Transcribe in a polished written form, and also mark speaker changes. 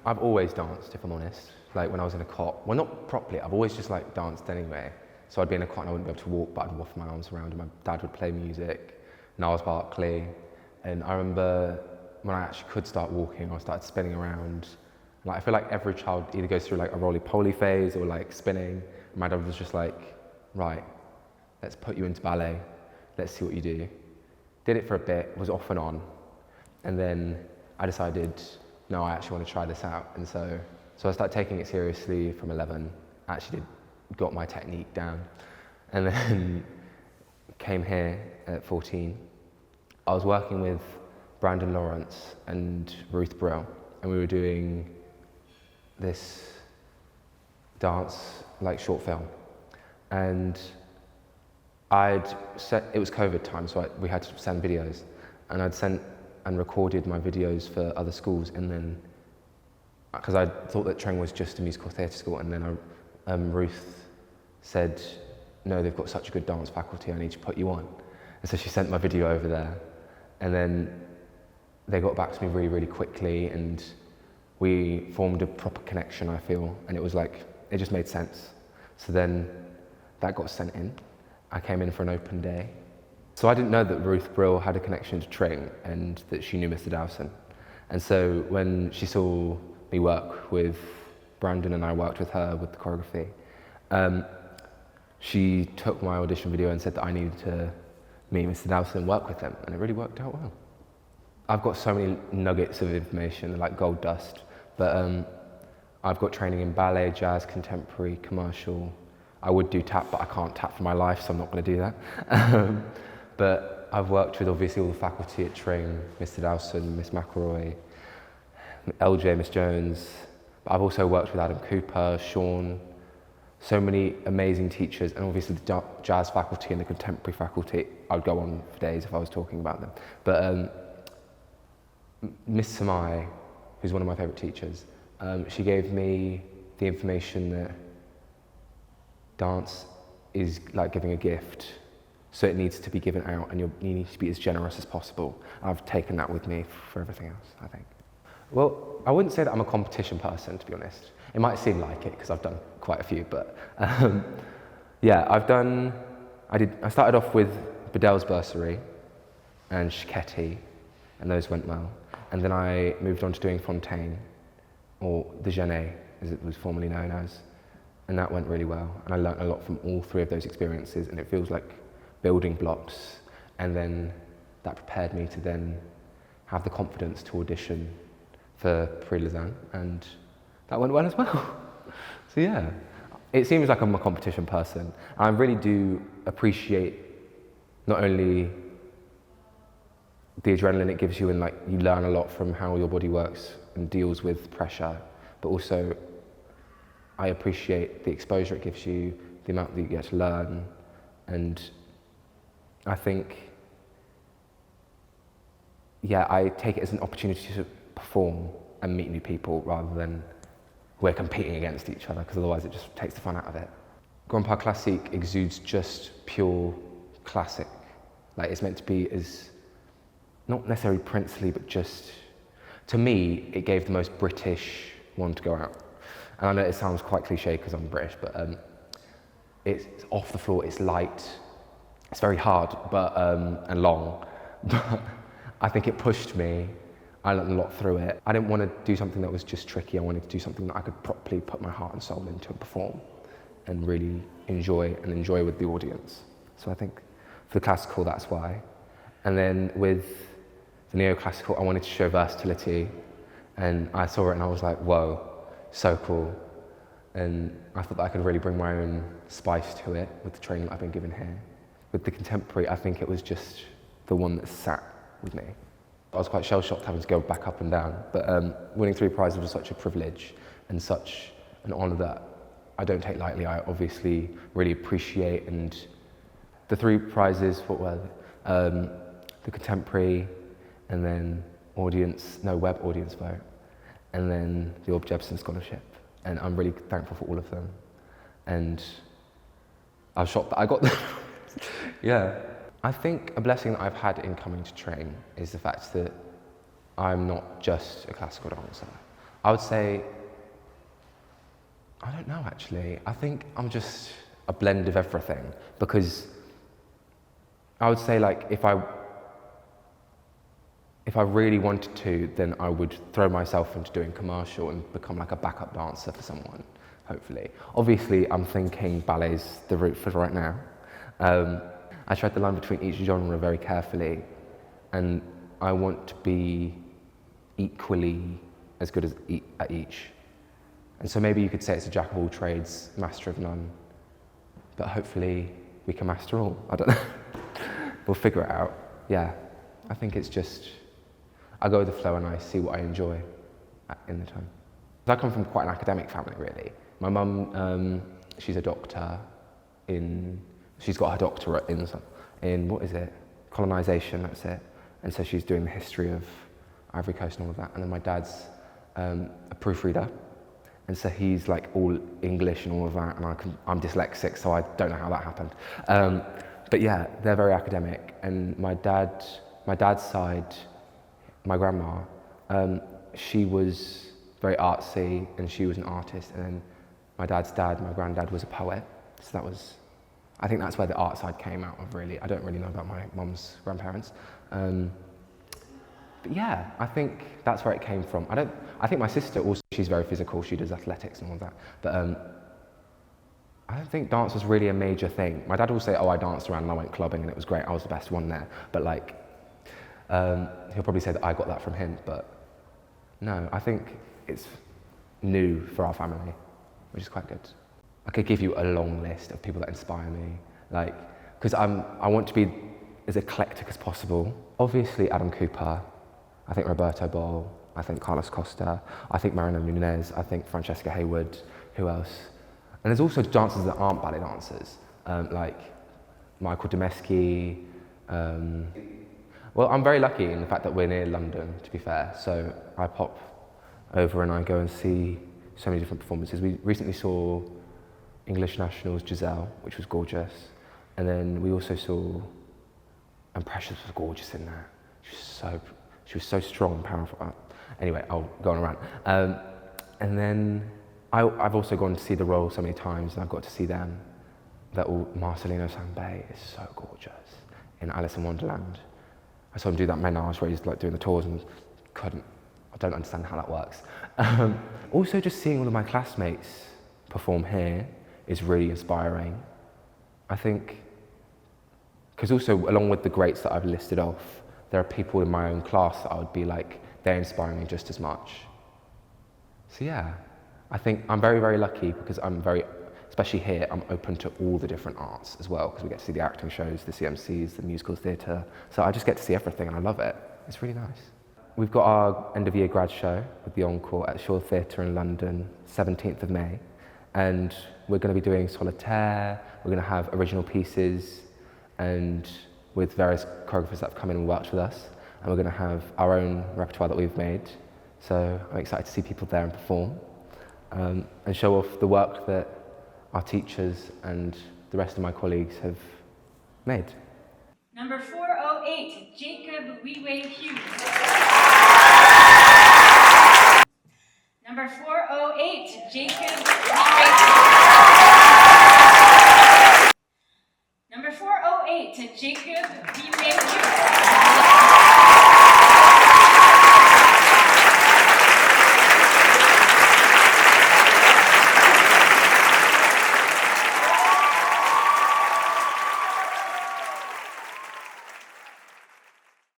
Speaker 1: I've always danced, if I'm honest. Like when I was in a cot, well not properly, I've always just like danced anyway. So I'd be in a cot and I wouldn't be able to walk, but I'd waft my arms around and my dad would play music. Niles Barkley. And I remember when I actually could start walking, I started spinning around. Like I feel like every child either goes through like a roly-poly phase or like spinning. And my dad was just like, right, let's put you into ballet. Let's see what you do. Did it for a bit, was off and on. And then I decided, no, I actually want to try this out. And so I started taking it seriously from 11. I actually got my technique down. And then came here at 14. I was working with Brandon Lawrence and Ruth Brill, and we were doing this dance, like short film. And it was COVID time, so we had to send videos. And I'd sent and recorded my videos for other schools, and then, because I thought that Tring was just a musical theatre school, and then Ruth said, no, they've got such a good dance faculty, I need to put you on. And so she sent my video over there, and then they got back to me really, really quickly, and we formed a proper connection, I feel, and it was like, it just made sense. So then that got sent in. I came in for an open day. So I didn't know that Ruth Brill had a connection to Tring and that she knew Mr. Dowson. And so when she saw me work with Brandon and I worked with her with the choreography, she took my audition video and said that I needed to meet Mr. Dowson and work with him, and it really worked out well. I've got so many nuggets of information, like gold dust, but I've got training in ballet, jazz, contemporary, commercial. I would do tap, but I can't tap for my life, so I'm not going to do that. But I've worked with obviously all the faculty at Tring, Mr. Dowson, Miss McElroy, LJ, Miss Jones. But I've also worked with Adam Cooper, Sean, so many amazing teachers, and obviously the jazz faculty and the contemporary faculty. I'd go on for days if I was talking about them. But Miss Samai, who's one of my favourite teachers, she gave me the information that dance is like giving a gift, so it needs to be given out, and you need to be as generous as possible. I've taken that with me for everything else, I think. Well, I wouldn't say that I'm a competition person, to be honest. It might seem like it, because I've done quite a few, but yeah, I started off with Bedell's Bursary and Schiketti, and those went well. And then I moved on to doing Fontaine, or the Genet, as it was formerly known as, and that went really well. And I learnt a lot from all three of those experiences, and it feels like building blocks. And then that prepared me to then have the confidence to audition for Prix de Lausanne, and that went well as well. So yeah, it seems like I'm a competition person. I really do appreciate not only the adrenaline it gives you, and like you learn a lot from how your body works and deals with pressure, but also I appreciate the exposure it gives you, the amount that you get to learn, and I think, yeah, I take it as an opportunity to perform and meet new people rather than we're competing against each other, because otherwise it just takes the fun out of it. Grand Pas Classique exudes just pure classic. Like it's meant to be as, not necessarily princely, but just, to me, it gave the most British one to go out. And I know it sounds quite cliche because I'm British, but it's off the floor, it's light, it's very hard but and long, but I think it pushed me. I learned a lot through it. I didn't want to do something that was just tricky. I wanted to do something that I could properly put my heart and soul into and perform and really enjoy with the audience. So I think for the classical, that's why. And then with the neoclassical, I wanted to show versatility, and I saw it and I was like, whoa, so cool. And I thought that I could really bring my own spice to it with the training that I've been given here. With the contemporary, I think it was just the one that sat with me. I was quite shell-shocked having to go back up and down, but winning 3 prizes was such a privilege and such an honour that I don't take lightly. I obviously really appreciate, and the 3 prizes, what were they? The contemporary, and then web audience vote, and then the Aud Jebsen scholarship. And I'm really thankful for all of them. And I was shocked that I got them. Yeah. I think a blessing that I've had in coming to Tring is the fact that I'm not just a classical dancer. I would say, I don't know actually. I think I'm just a blend of everything, because I would say like if I really wanted to, then I would throw myself into doing commercial and become like a backup dancer for someone, hopefully. Obviously, I'm thinking ballet's the route for right now. I tread the line between each genre very carefully, and I want to be equally as good as at each. And so maybe you could say it's a jack of all trades, master of none, but hopefully we can master all. I don't know. We'll figure it out. Yeah, I think it's just, I go with the flow and I see what I enjoy in the time. I come from quite an academic family, really. My mum, she's a doctor she's got her doctorate in what is it? Colonisation, that's it. And so she's doing the history of Ivory Coast and all of that. And then my dad's a proofreader. And so he's like all English and all of that, and I'm dyslexic, so I don't know how that happened. But yeah, they're very academic. And my dad's side, my grandma, she was very artsy, and she was an artist. And then my dad's dad, my granddad, was a poet. So I think that's where the art side came out of, really. I don't really know about my mum's grandparents. But yeah, I think that's where it came from. I think my sister also, she's very physical, she does athletics and all that. But I don't think dance was really a major thing. My dad will say, oh, I danced around and I went clubbing and it was great, I was the best one there. But like, he'll probably say that I got that from him, but no, I think it's new for our family, which is quite good. I could give you a long list of people that inspire me, like, because I want to be as eclectic as possible. Obviously Adam Cooper, I think Roberto Ball, I think Carlos Costa, I think Marina Nunez, I think Francesca Hayward, who else? And there's also dancers that aren't ballet dancers, like Michael Demesky. Well, I'm very lucky in the fact that we're near London, to be fair, so I pop over and I go and see so many different performances. We recently saw English Nationals' Giselle, which was gorgeous, and then we also saw, and Precious was gorgeous in that. She was so strong and powerful. Anyway, I'll go on a rant. And then I've also gone to see the Royal so many times, and I've got to see them. Marcelino Sambay is so gorgeous in Alice in Wonderland. I saw him do that menage where he's like doing the tours and I don't understand how that works. Also just seeing all of my classmates perform here is really inspiring. I think, because also along with the greats that I've listed off, there are people in my own class that I would be like, they're inspiring me just as much. So yeah, I think I'm very, very lucky because especially here, I'm open to all the different arts as well, because we get to see the acting shows, the CMCs, the musical theatre. So I just get to see everything and I love it. It's really nice. We've got our end of year grad show with the Encore at Shaw Theatre in London, 17th of May. And we're going to be doing solitaire, we're going to have original pieces, and with various choreographers that have come in and worked with us. And we're going to have our own repertoire that we've made. So I'm excited to see people there and perform, and show off the work that our teachers and the rest of my colleagues have made.
Speaker 2: Number 408, Jakob Wheway Hughes. Number 408, Jakob Wheway Hughes. Number 408, Jakob